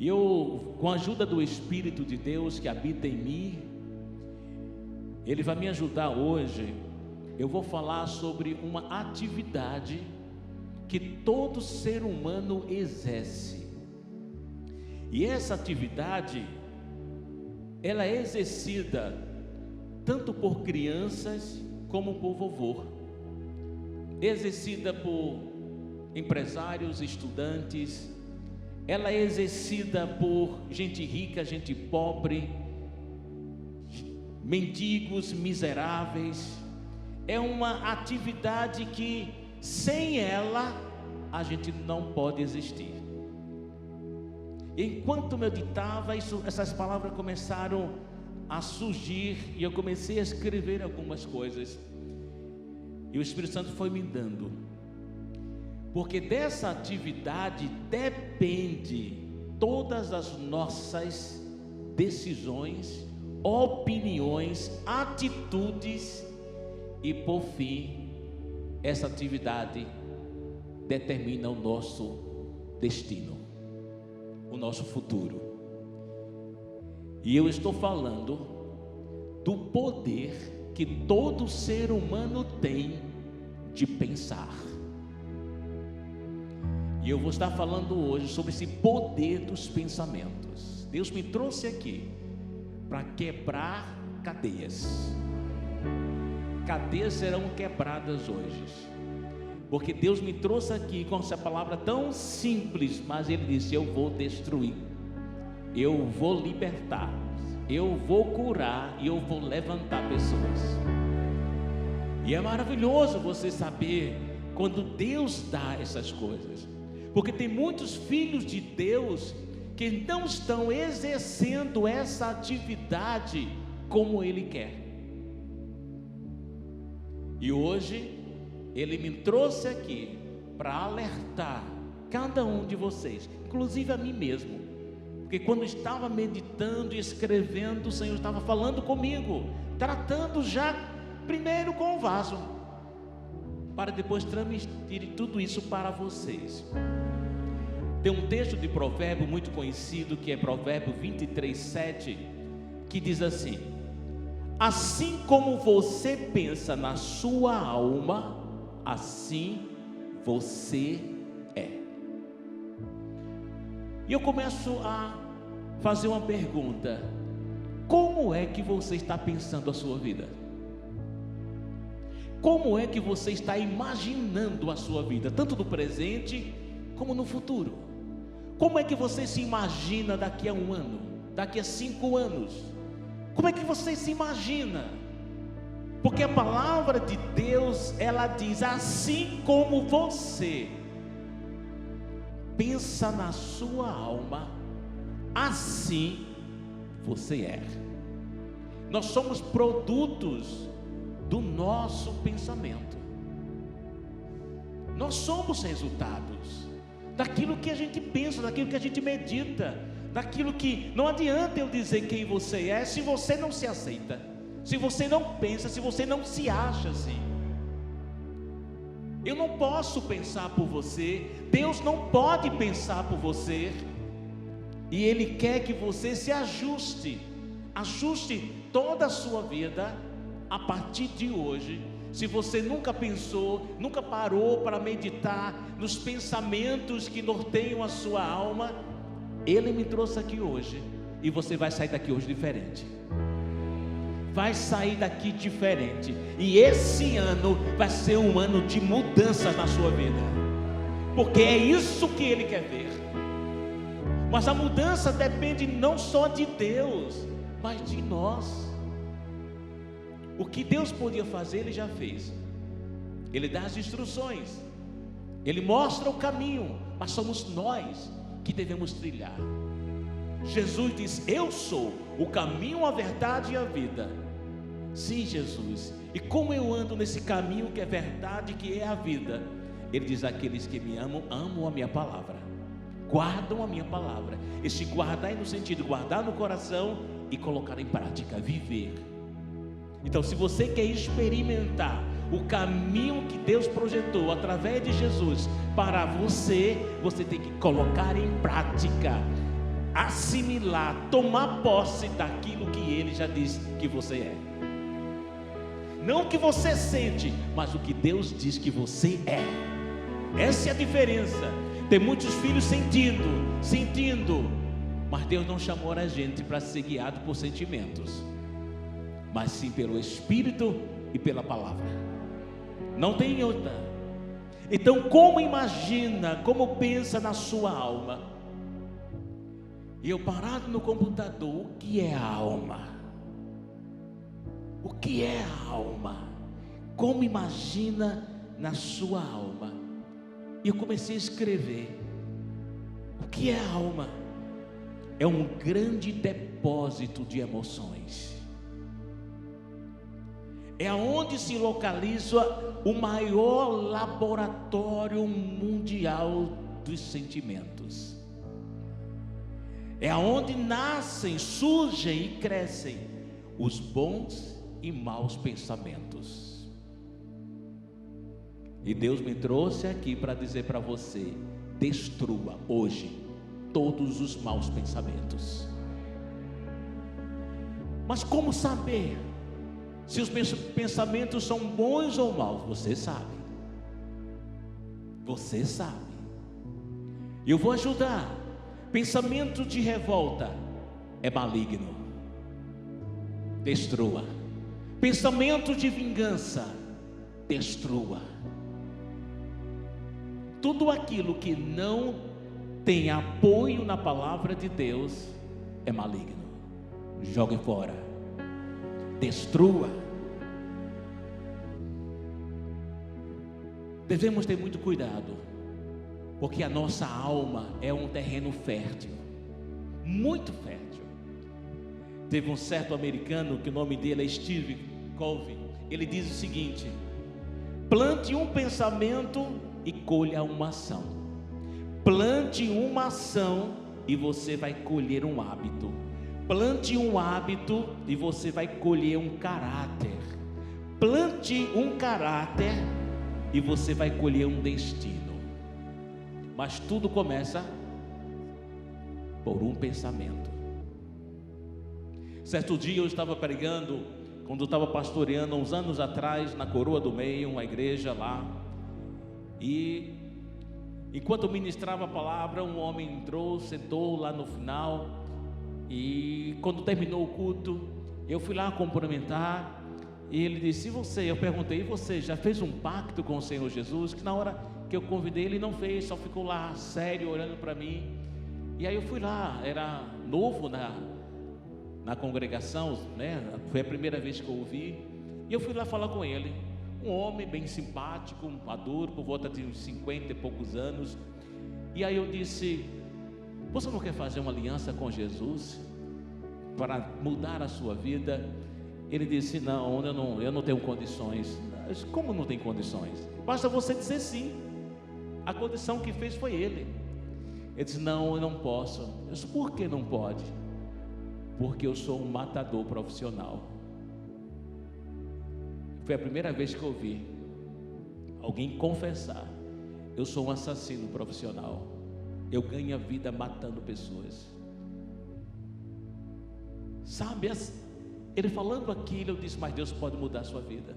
E eu, com a ajuda do Espírito de Deus que habita em mim, Ele vai me ajudar hoje. Eu vou falar sobre uma atividade que todo ser humano exerce. E essa atividade, ela é exercida tanto por crianças como por vovô, exercida por empresários, estudantes, ela é exercida por gente rica, gente pobre, mendigos, miseráveis. É uma atividade que sem ela a gente não pode existir. Enquanto meditava, essas palavras começaram a surgir e eu comecei a escrever algumas coisas. E o Espírito Santo foi me dando, porque dessa atividade depende todas as nossas decisões, opiniões, atitudes e, por fim, essa atividade determina o nosso destino, o nosso futuro. E eu estou falando do poder que todo ser humano tem de pensar. E eu vou estar falando hoje sobre esse poder dos pensamentos. Deus me trouxe aqui para quebrar cadeias. Cadeias serão quebradas hoje, porque Deus me trouxe aqui com essa palavra tão simples, mas Ele disse: eu vou destruir, eu vou libertar, eu vou curar e eu vou levantar pessoas. E é maravilhoso você saber quando Deus dá essas coisas, porque tem muitos filhos de Deus que não estão exercendo essa atividade como Ele quer. E hoje Ele me trouxe aqui para alertar cada um de vocês, inclusive a mim mesmo, porque quando estava meditando e escrevendo, o Senhor estava falando comigo, tratando já primeiro com o vaso, para depois transmitir tudo isso para vocês. Tem um texto de provérbio muito conhecido, que é Provérbio 23:7, que diz assim: assim como você pensa na sua alma, assim você é. E eu começo a fazer uma pergunta: como é que você está pensando a sua vida? Como é que você está imaginando a sua vida, tanto no presente como no futuro? Como é que você se imagina daqui a 1 ano, daqui a 5 anos? Como é que você se imagina? Porque a palavra de Deus, ela diz: assim como você pensa na sua alma, assim você é. Nós somos produtos do nosso pensamento. Nós somos resultados daquilo que a gente pensa, daquilo que a gente medita, daquilo que não adianta eu dizer quem você é se você não se aceita, se você não pensa, se você não se acha assim. Eu não posso pensar por você, Deus não pode pensar por você, e Ele quer que você se ajuste toda a sua vida a partir de hoje. Se você nunca pensou, nunca parou para meditar nos pensamentos que norteiam a sua alma, Ele me trouxe aqui hoje, e você vai sair daqui hoje diferente. Vai sair daqui diferente. E esse ano vai ser um ano de mudanças na sua vida, porque é isso que Ele quer ver. Mas a mudança depende não só de Deus, mas de nós. O que Deus podia fazer, Ele já fez. Ele dá as instruções, Ele mostra o caminho, mas somos nós que devemos trilhar. Jesus diz: eu sou o caminho, a verdade e a vida. Sim, Jesus. E como eu ando nesse caminho que é verdade, que é a vida? Ele diz: aqueles que me amam, amam a minha palavra, guardam a minha palavra. Esse guardar é no sentido de guardar no coração e colocar em prática, viver. Então, se você quer experimentar o caminho que Deus projetou através de Jesus para você, você tem que colocar em prática. assimilar, tomar posse daquilo que Ele já disse que você é. Não o que você sente, mas o que Deus diz que você é. Essa é a diferença. Tem muitos filhos sentindo, mas Deus não chamou a gente para ser guiado por sentimentos, mas sim pelo Espírito e pela palavra. Não tem outra. Então, como imagina, como pensa na sua alma? E eu parado no computador, o que é a alma? O que é a alma? Como imagina na sua alma? E eu comecei a escrever. O que é a alma? É um grande depósito de emoções. É onde se localiza o maior laboratório mundial dos sentimentos. É onde nascem, surgem e crescem os bons e maus pensamentos. E Deus me trouxe aqui para dizer para você: destrua hoje todos os maus pensamentos. Mas como saber se os pensamentos são bons ou maus? Você sabe. Você sabe. Eu vou ajudar. Pensamento de revolta é maligno. Destrua. Pensamento de vingança, destrua. Tudo aquilo que não tem apoio na palavra de Deus é maligno. Jogue fora. Destrua. Devemos ter muito cuidado, porque a nossa alma é um terreno fértil, muito fértil. Teve um certo americano, que o nome dele é Steve Covey. Ele diz o seguinte: plante um pensamento e colha uma ação. Plante uma ação e você vai colher um hábito. Plante um hábito e você vai colher um caráter. Plante um caráter e você vai colher um destino. Mas tudo começa por um pensamento. Certo dia eu estava pregando, quando eu estava pastoreando uns anos atrás, na Coroa do Meio, uma igreja lá. E enquanto eu ministrava a palavra, um homem entrou, sentou lá no final. E quando terminou o culto, eu fui lá cumprimentar. E ele disse: e você? Eu perguntei: e você já fez um pacto com o Senhor Jesus? Que na hora que eu convidei, ele não fez, só ficou lá sério, olhando para mim. E aí eu fui lá, era novo na congregação, né? Foi a primeira vez que eu ouvi. E eu fui lá falar com ele. Um homem bem simpático, maduro, por volta de uns 50 e poucos anos. E aí eu disse: você não quer fazer uma aliança com Jesus para mudar a sua vida? Ele disse: não, eu não tenho condições. Eu disse: como não tem condições? Basta você dizer sim. A condição que fez foi ele. Ele disse: não, eu não posso. Eu disse: por que não pode? Porque eu sou um matador profissional. Foi a primeira vez que eu ouvi alguém confessar: eu sou um assassino profissional. Eu ganho a vida matando pessoas. Sabe, ele falando aquilo, eu disse: mas Deus pode mudar a sua vida.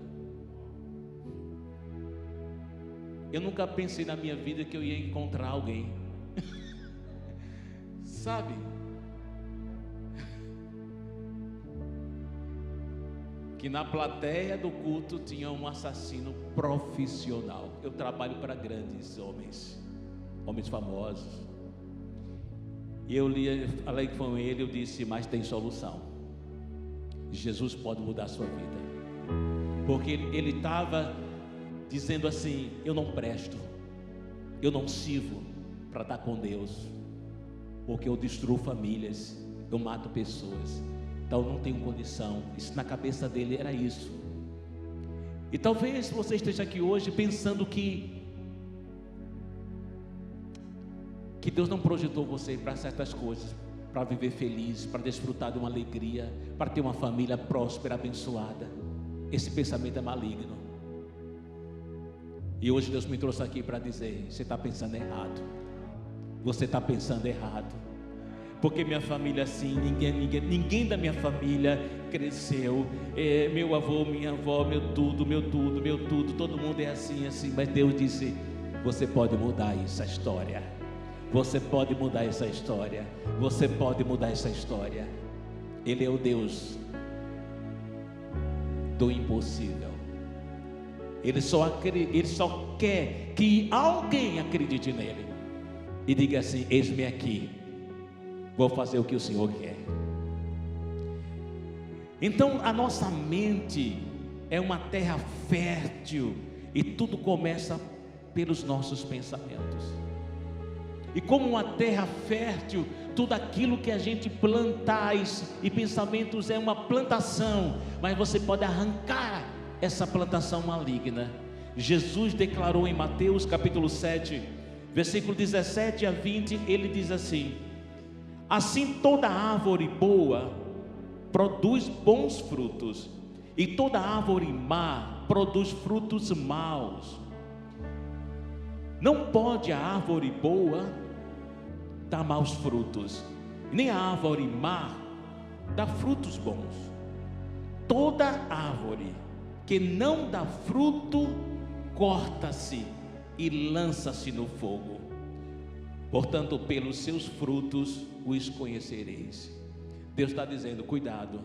Eu nunca pensei na minha vida que eu ia encontrar alguém sabe, que na plateia do culto tinha um assassino profissional. Eu trabalho para grandes homens famosos. E eu falei com ele, eu disse: mas tem solução. Jesus pode mudar a sua vida. Porque ele estava dizendo assim: eu não presto, eu não sirvo para estar com Deus, porque eu destruo famílias, eu mato pessoas, então eu não tenho condição. Isso na cabeça dele era isso. E talvez você esteja aqui hoje pensando que Deus não projetou você para certas coisas, para viver feliz, para desfrutar de uma alegria, para ter uma família próspera, abençoada. Esse pensamento é maligno. E hoje Deus me trouxe aqui para dizer: você está pensando errado. Você está pensando errado. porque minha família assim, ninguém da minha família cresceu, meu avô, minha avó, meu tudo, todo mundo é assim, mas Deus disse, você pode mudar essa história, você pode mudar essa história, você pode mudar essa história. Ele é o Deus do impossível. Ele só quer que alguém acredite nele e diga assim, eis-me aqui, vou fazer o que o Senhor quer. Então a nossa mente é uma terra fértil e tudo começa pelos nossos pensamentos. E como uma terra fértil, tudo aquilo que a gente plantais e pensamentos é uma plantação, mas você pode arrancar essa plantação maligna. Jesus declarou em Mateus capítulo 7, versículo 17 a 20, ele diz assim: assim toda árvore boa produz bons frutos, e toda árvore má produz frutos maus. Não pode a árvore boa dar maus frutos, nem a árvore má dar frutos bons. Toda árvore que não dá fruto, corta-se e lança-se no fogo. Portanto, pelos seus frutos os conhecereis. Deus está dizendo, cuidado,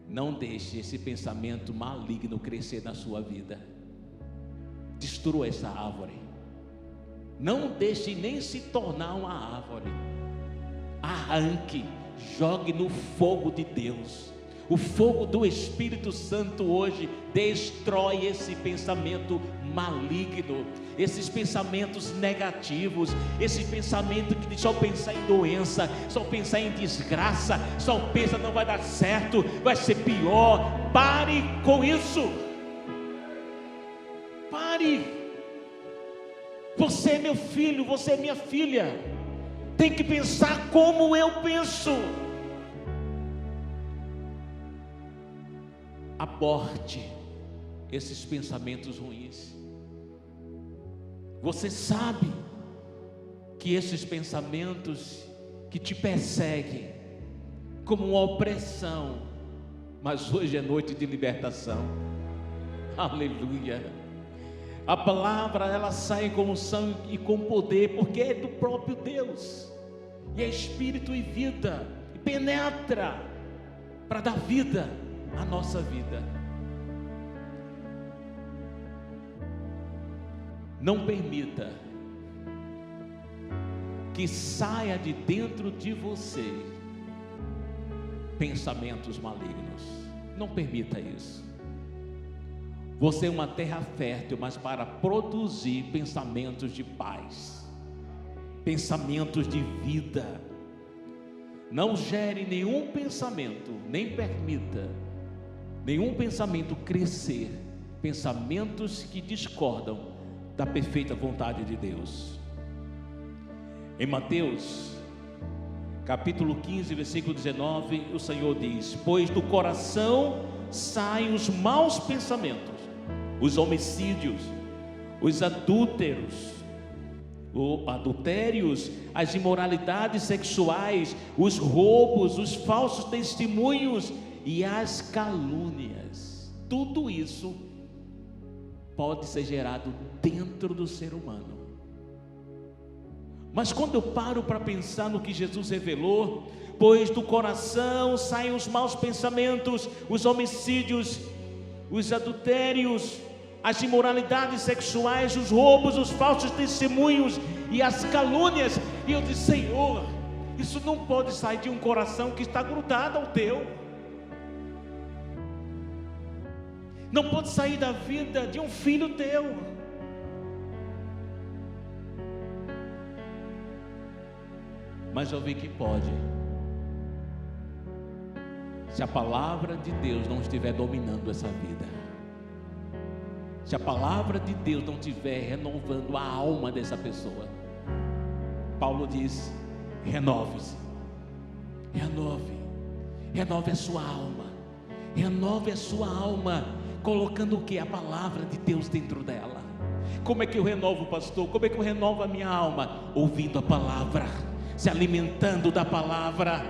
não deixe esse pensamento maligno crescer na sua vida. Destrua essa árvore. Não deixe nem se tornar uma árvore. Arranque, jogue no fogo de Deus. O fogo do Espírito Santo hoje destrói esse pensamento maligno, esses pensamentos negativos, esse pensamento que só pensa em doença, só pensa em desgraça, só pensa não vai dar certo, vai ser pior. Pare com isso. Pare. Você é meu filho, você é minha filha, tem que pensar como eu penso. Aborte esses pensamentos ruins. Você sabe que esses pensamentos que te perseguem como uma opressão, mas hoje é noite de libertação. Aleluia. A palavra ela sai com unção e com poder, porque é do próprio Deus, e é espírito e vida, e penetra para dar vida à nossa vida. Não permita que saia de dentro de você pensamentos malignos. Não permita isso. Você é uma terra fértil, mas para produzir pensamentos de paz, pensamentos de vida. Não gere nenhum pensamento, nem permita nenhum pensamento crescer, pensamentos que discordam da perfeita vontade de Deus. Em Mateus capítulo 15, versículo 19, o Senhor diz: pois do coração saem os maus pensamentos, os homicídios, os adúlteros, adultérios, as imoralidades sexuais, os roubos, os falsos testemunhos e as calúnias. Tudo isso pode ser gerado dentro do ser humano. Mas quando eu paro para pensar no que Jesus revelou, pois do coração saem os maus pensamentos, os homicídios, os adultérios, as imoralidades sexuais, os roubos, os falsos testemunhos e as calúnias. E eu disse: Senhor, isso não pode sair de um coração que está grudado ao teu. Não pode sair da vida de um filho teu. Mas eu vi que pode, se a palavra de Deus não estiver dominando essa vida, se a palavra de Deus não estiver renovando a alma dessa pessoa. Paulo diz: renove-se, renove a sua alma, renove a sua alma, colocando o que? A palavra de Deus dentro dela. Como é que eu renovo, pastor? Como é que eu renovo a minha alma? Ouvindo a palavra. se alimentando da palavra.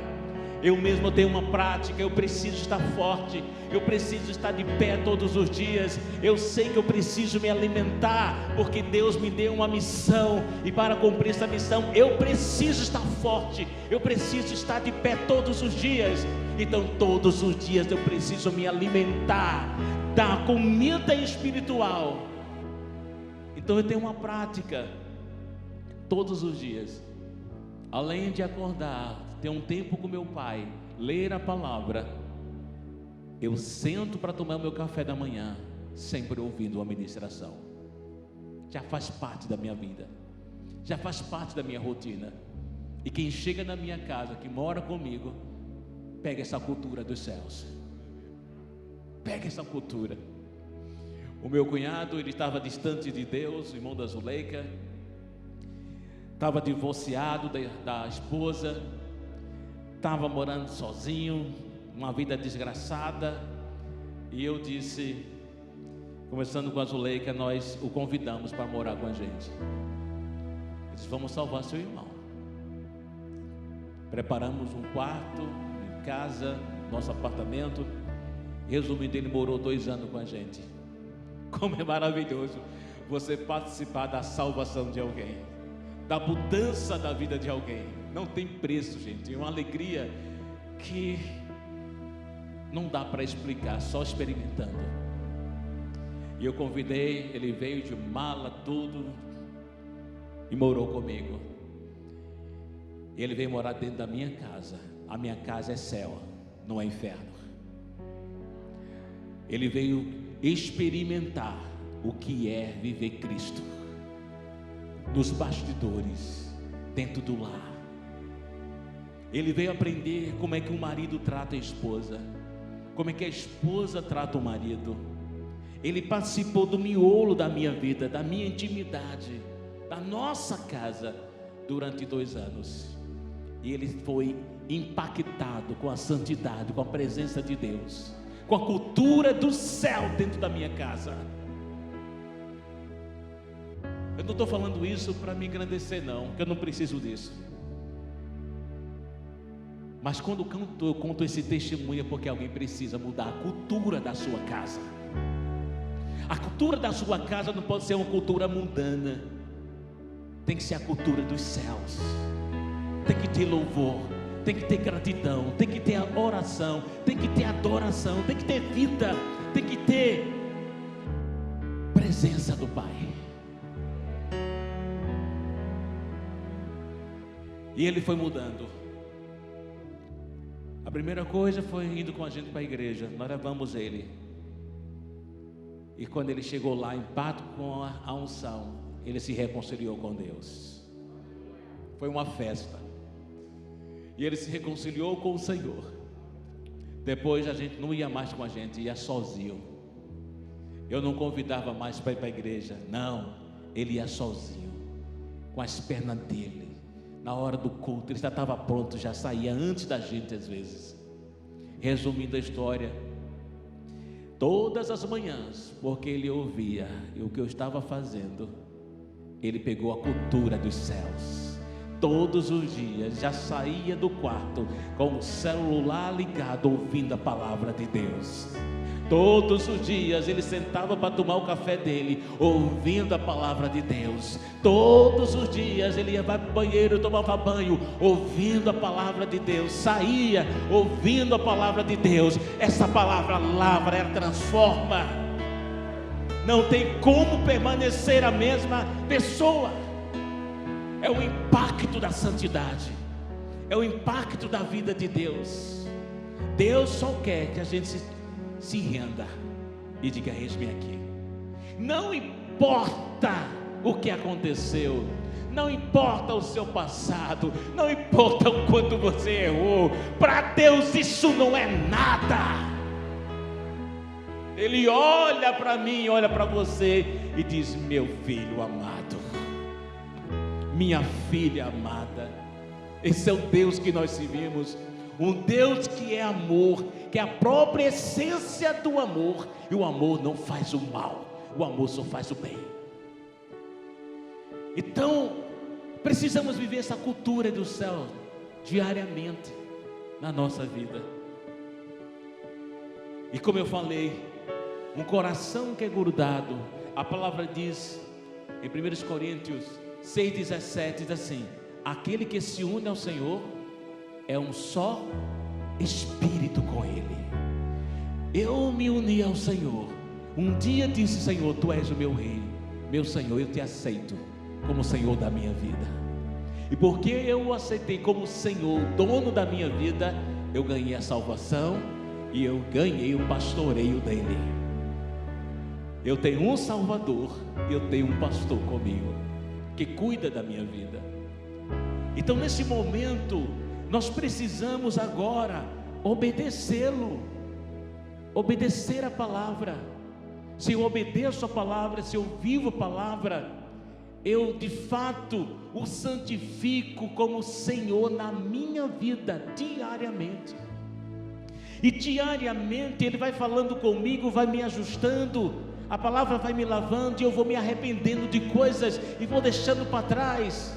Eu mesmo tenho uma prática, eu preciso estar forte, eu preciso estar de pé todos os dias. Eu sei que eu preciso me alimentar, porque Deus me deu uma missão, e para cumprir essa missão eu preciso estar forte, eu preciso estar de pé todos os dias. Então todos os dias eu preciso me alimentar da comida espiritual. Então eu tenho uma prática todos os dias, além de acordar, ter um tempo com meu pai, ler a palavra, eu sento para tomar o meu café da manhã, sempre ouvindo uma ministração. Já faz parte da minha vida, já faz parte da minha rotina. E quem chega na minha casa, que mora comigo, pega essa cultura dos céus, pega essa cultura. O meu cunhado, ele estava distante de Deus, o irmão da Zuleika, estava divorciado da esposa, estava morando sozinho, uma vida desgraçada. E eu disse, conversando com a Zuleika, nós o convidamos para morar com a gente. Eu disse, vamos salvar seu irmão. Preparamos um quarto em casa, nosso apartamento. Resumindo, ele morou 2 anos com a gente. Como é maravilhoso você participar da salvação de alguém, da mudança da vida de alguém. Não tem preço, gente. É uma alegria que não dá para explicar, só experimentando. E eu convidei, ele veio de mala, tudo, e morou comigo. Ele veio morar dentro da minha casa. A minha casa é céu, não é inferno. Ele veio experimentar o que é viver Cristo nos bastidores, dentro do lar. Ele veio aprender como é que o marido trata a esposa, como é que a esposa trata o marido. Ele participou do miolo da minha vida, da minha intimidade, da nossa casa, durante 2 anos. E ele foi impactado com a santidade, com a presença de Deus, com a cultura do céu dentro da minha casa. Eu não estou falando isso para me engrandecer não, porque eu não preciso disso. Mas quando eu conto esse testemunho é porque alguém precisa mudar a cultura da sua casa. A cultura da sua casa não pode ser uma cultura mundana, tem que ser a cultura dos céus. Tem que ter louvor, tem que ter gratidão, tem que ter a oração, tem que ter adoração, tem que ter vida, tem que ter presença do Pai. E ele foi mudando. A primeira coisa foi indo com a gente para a igreja. Nós levamos ele. E quando ele chegou lá, em pacto com a unção, ele se reconciliou com Deus. Foi uma festa. E ele se reconciliou com o Senhor. Depois a gente não ia mais com a gente, ia sozinho. Eu não convidava mais para ir para a igreja. Não, ele ia sozinho, com as pernas dele. Na hora do culto, ele já estava pronto, já saía antes da gente às vezes. Resumindo a história, todas as manhãs, porque ele ouvia o que eu estava fazendo, ele pegou a cultura dos céus. Todos os dias já saía do quarto com o celular ligado, ouvindo a palavra de Deus. Todos os dias ele sentava para tomar o café dele, ouvindo a palavra de Deus. Todos os dias ele ia para o banheiro, tomava banho, ouvindo a palavra de Deus. Saía ouvindo a palavra de Deus. Essa palavra lavra, ela transforma. Não tem como permanecer a mesma pessoa. É o impacto da santidade, é o impacto da vida de Deus. Deus só quer que a gente se renda e diga: eis-me aqui. Não importa o que aconteceu, não importa o seu passado, não importa o quanto você errou, para Deus isso não é nada. Ele olha para mim, olha para você e diz: meu filho amado, minha filha amada. Esse é o Deus que nós servimos, um Deus que é amor, que é a própria essência do amor. E o amor não faz o mal, o amor só faz o bem. Então, Precisamos viver essa cultura do céu diariamente na nossa vida. E como eu falei, um coração que é grudado, a palavra diz em 1 Coríntios 6,17, diz assim: aquele que se une ao Senhor é um só espírito com Ele. Eu me uni ao Senhor. Um dia disse: Senhor, Tu és o meu rei, meu Senhor, eu te aceito como Senhor da minha vida. E porque eu o aceitei como Senhor, dono da minha vida, eu ganhei a salvação e eu ganhei o pastoreio dele. Eu tenho um Salvador, eu tenho um pastor comigo, que cuida da minha vida. Então nesse momento, nós precisamos agora obedecê-lo, obedecer a palavra. Se eu obedeço a palavra, se eu vivo a palavra, eu de fato o santifico como Senhor na minha vida, diariamente. E diariamente Ele vai falando comigo, vai me ajustando, a palavra vai me lavando, e eu vou me arrependendo de coisas e vou deixando para trás.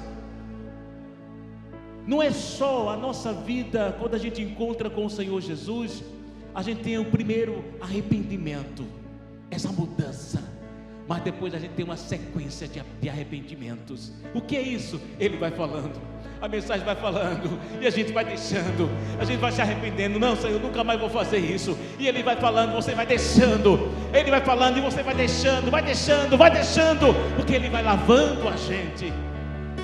Não é só a nossa vida, quando a gente encontra com o Senhor Jesus, a gente tem o primeiro arrependimento, essa mudança, mas depois a gente tem uma sequência de arrependimentos. O que é isso? Ele vai falando, a mensagem vai falando, e a gente vai deixando, a gente vai se arrependendo. Não, Senhor, nunca mais vou fazer isso. E Ele vai falando, você vai deixando. Ele vai falando e você vai deixando, vai deixando, vai deixando, porque Ele vai lavando a gente.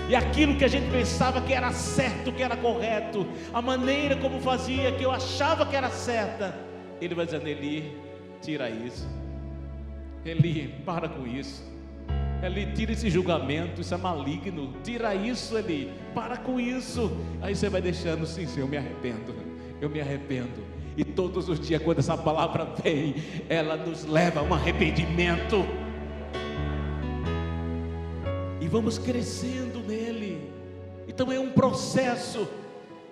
E aquilo que a gente pensava que era certo, que era correto, a maneira como fazia, que eu achava que era certa, Ele vai dizendo: Eli, tira isso. Eli, para com isso. Eli, tira esse julgamento, isso é maligno. Tira isso, Eli, para com isso. Aí você vai deixando: sim, Senhor, eu me arrependo, eu me arrependo. E todos os dias, quando essa palavra vem, ela nos leva a um arrependimento. E vamos crescendo nele. Então é um processo.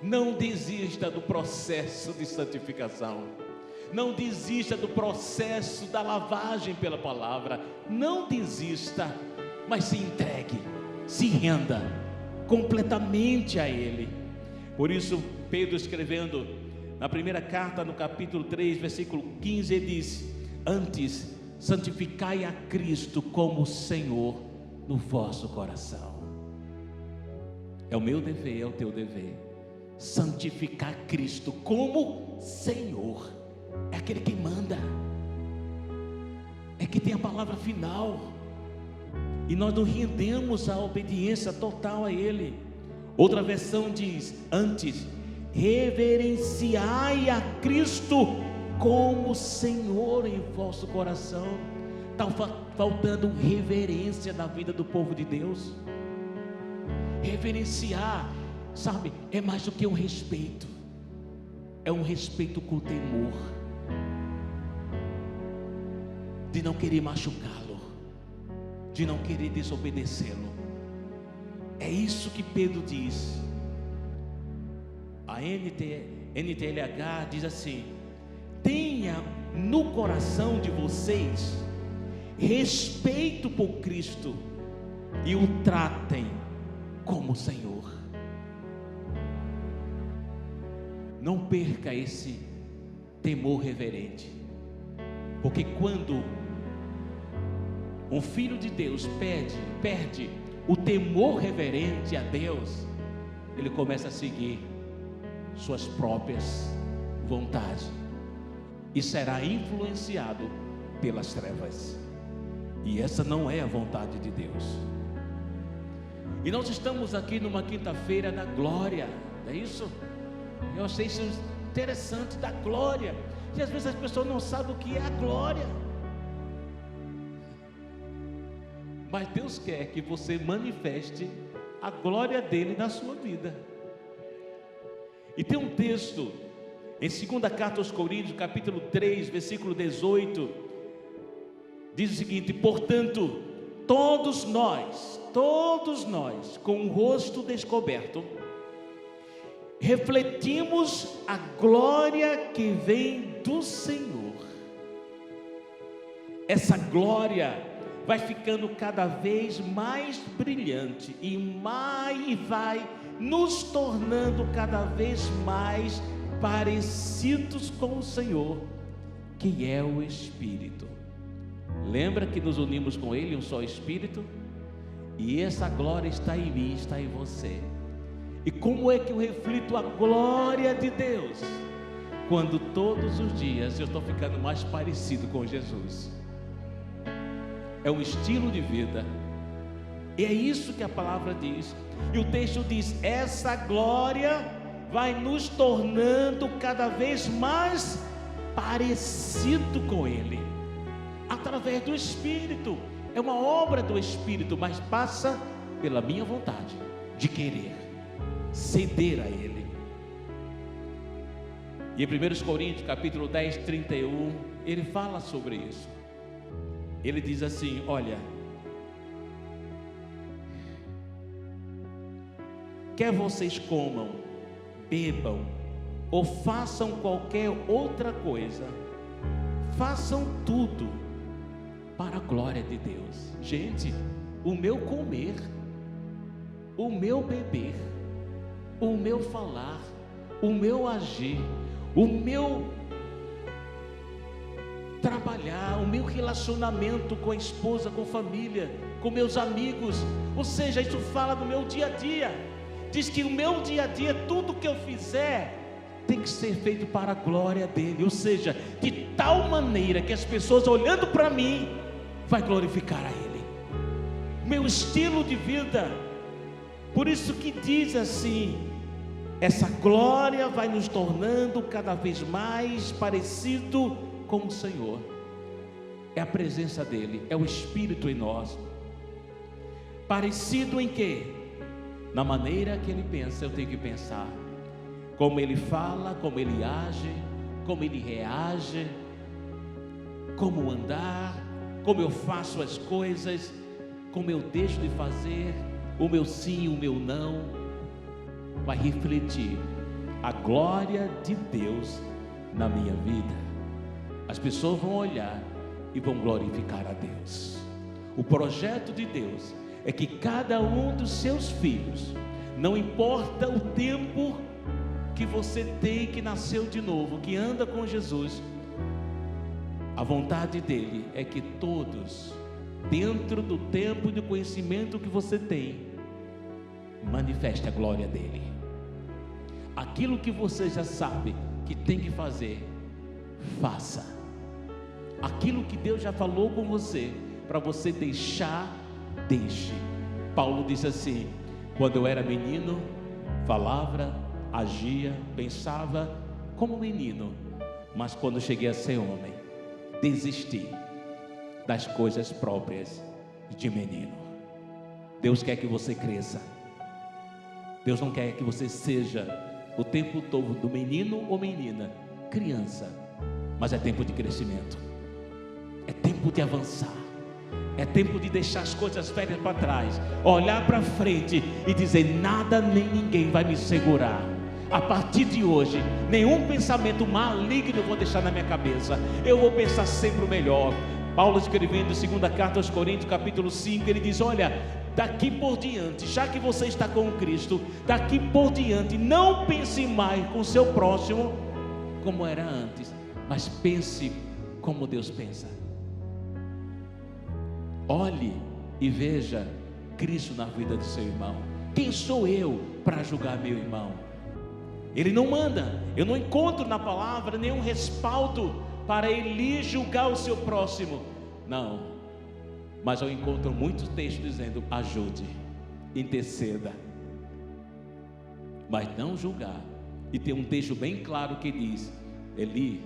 Não desista do processo de santificação. Não desista do processo da lavagem pela palavra. Não desista, mas se entregue, se renda completamente a Ele. Por isso Pedro, escrevendo na primeira carta, no capítulo 3, versículo 15, ele diz: antes santificai a Cristo como Senhor no vosso coração. É o meu dever, é o teu dever, santificar Cristo como Senhor. É aquele que manda, é que tem a palavra final, e nós nos rendemos à obediência total a Ele. Outra versão diz: antes reverenciai a Cristo como Senhor em vosso coração. Está faltando reverência na vida do povo de Deus. Reverenciar, sabe, é mais do que um respeito, é um respeito com temor, de não querer machucá-lo, de não querer desobedecê-lo. É isso que Pedro diz. A NTLH diz assim: tenha no coração de vocês respeito por Cristo e o tratem como Senhor. Não perca esse temor reverente, porque quando um filho de Deus perde o temor reverente a Deus, ele começa a seguir suas próprias vontades e será influenciado pelas trevas, e essa não é a vontade de Deus. E nós estamos aqui numa quinta-feira da glória, é isso? Eu achei isso interessante, da glória. E às vezes as pessoas não sabem o que é a glória, mas Deus quer que você manifeste a glória dele na sua vida. E tem um texto em 2ª carta aos Coríntios, capítulo 3, versículo 18, diz o seguinte: portanto, todos nós, com o rosto descoberto, refletimos a glória que vem do Senhor. Essa glória vai ficando cada vez mais brilhante e vai nos tornando cada vez mais parecidos com o Senhor, que é o Espírito. Lembra que nos unimos com Ele, um só Espírito? E essa glória está em mim, está em você. E como é que eu reflito a glória de Deus? Quando todos os dias eu estou ficando mais parecido com Jesus. É um estilo de vida. E é isso que a palavra diz. E o texto diz: essa glória vai nos tornando cada vez mais parecido com Ele, através do Espírito. É uma obra do Espírito, mas passa pela minha vontade de querer ceder a Ele. E em 1 Coríntios capítulo 10, 31, ele fala sobre isso. Ele diz assim: olha, quer vocês comam, bebam ou façam qualquer outra coisa, façam tudo para a glória de Deus. Gente, o meu comer, o meu beber, o meu falar, o meu agir, o meu trabalhar, o meu relacionamento com a esposa, com a família, com meus amigos, ou seja, isso fala do meu dia a dia. Diz que o meu dia a dia, tudo que eu fizer tem que ser feito para a glória dele, ou seja, de tal maneira que as pessoas olhando para mim vai glorificar a Ele. Meu estilo de vida, por isso que diz assim: essa glória vai nos tornando cada vez mais parecido com o Senhor. É a presença dele, é o Espírito em nós. Parecido em quê? Na maneira que ele pensa, eu tenho que pensar. Como ele fala, como ele age, como ele reage, como andar, como eu faço as coisas, como eu deixo de fazer, o meu sim, o meu não, vai refletir a glória de Deus na minha vida. As pessoas vão olhar e vão glorificar a Deus. O projeto de Deus é que cada um dos seus filhos, não importa o tempo que você tem, que nasceu de novo, que anda com Jesus, a vontade dele é que todos, dentro do tempo de conhecimento que você tem, manifeste a glória dele. Aquilo que você já sabe que tem que fazer, faça. Aquilo que Deus já falou com você, para você deixar, deixe. Paulo disse assim: quando eu era menino, falava, agia, pensava como menino, mas quando cheguei a ser homem, desisti das coisas próprias de menino. Deus quer que você cresça. Deus não quer que você seja o tempo todo do menino ou menina, criança, mas é tempo de crescimento, é tempo de avançar, é tempo de deixar as coisas velhas para trás, olhar para frente e dizer: nada nem ninguém vai me segurar. A partir de hoje, nenhum pensamento maligno eu vou deixar na minha cabeça, eu vou pensar sempre o melhor. Paulo, escrevendo segunda carta aos Coríntios capítulo 5, ele diz: olha, daqui por diante, já que você está com Cristo, daqui por diante, não pense mais com o seu próximo como era antes, mas pense como Deus pensa. Olhe e veja Cristo na vida do seu irmão. Quem sou eu para julgar meu irmão? Ele não manda, eu não encontro na palavra nenhum respaldo para ele julgar o seu próximo, não, mas eu encontro muitos textos dizendo: ajude, interceda, mas não julgar. E tem um texto bem claro que diz: Eli,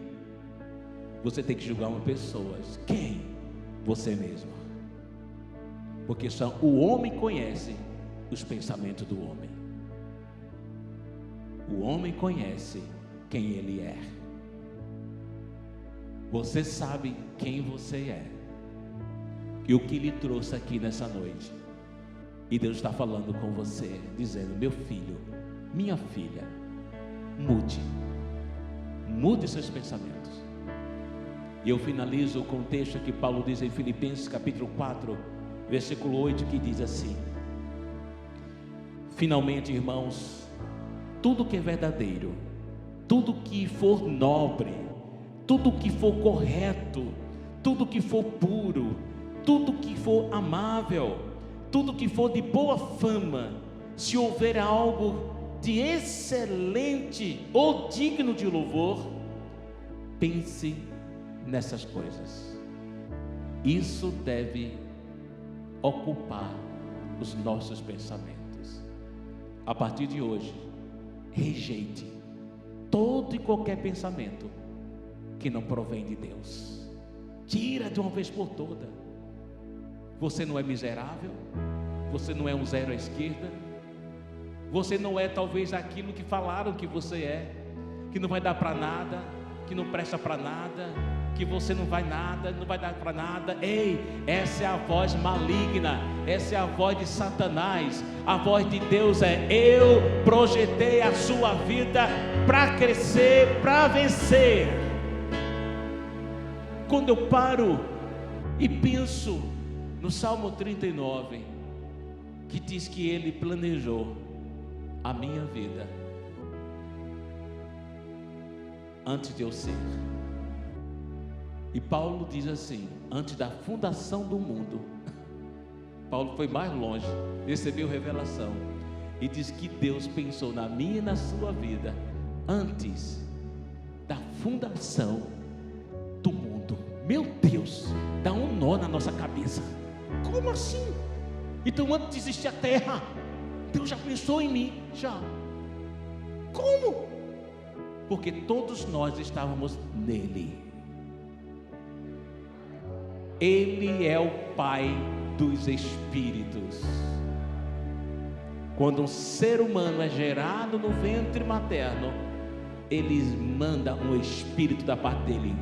você tem que julgar uma pessoa. Quem? Você mesmo, porque só o homem conhece os pensamentos do homem. O homem conhece quem ele é. Você sabe quem você é e o que lhe trouxe aqui nessa noite. E Deus está falando com você, dizendo: meu filho, minha filha, mude seus pensamentos. E eu finalizo com o texto que Paulo diz em Filipenses capítulo 4, versículo 8, que diz assim: finalmente, irmãos, tudo que é verdadeiro, tudo que for nobre, tudo que for correto, tudo que for puro, tudo que for amável, tudo que for de boa fama, se houver algo de excelente ou digno de louvor, pense nessas coisas. Isso deve ocupar os nossos pensamentos. A partir de hoje, rejeite todo e qualquer pensamento que não provém de Deus. Tira de uma vez por toda. Você não é miserável, você não é um zero à esquerda, você não é talvez aquilo que falaram que você é, que não vai dar para nada, que não presta para nada, que você não vai nada, não vai dar para nada. Ei, essa é a voz maligna, essa é a voz de Satanás. A voz de Deus é: eu projetei a sua vida para crescer, para vencer. Quando eu paro e penso no Salmo 39, que diz que Ele planejou a minha vida antes de eu ser. E Paulo diz assim: antes da fundação do mundo. Paulo foi mais longe, recebeu revelação e diz que Deus pensou na minha e na sua vida antes da fundação do mundo. Meu Deus, dá um nó na nossa cabeça. Como assim? Então antes de existir a terra, Deus já pensou em mim, já. Como? Porque todos nós estávamos nele. Ele é o Pai dos espíritos. Quando um ser humano é gerado no ventre materno, Ele manda um espírito da parte dele.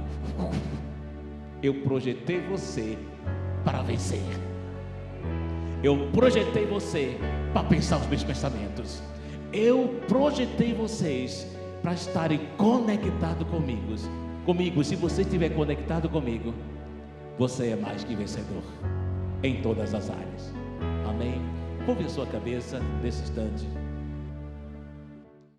Eu projetei você para vencer. Eu projetei você para pensar os meus pensamentos. Eu projetei vocês para estarem conectados comigo. Se você estiver conectado comigo, você é mais que vencedor em todas as áreas. Amém? Curve a sua cabeça nesse instante.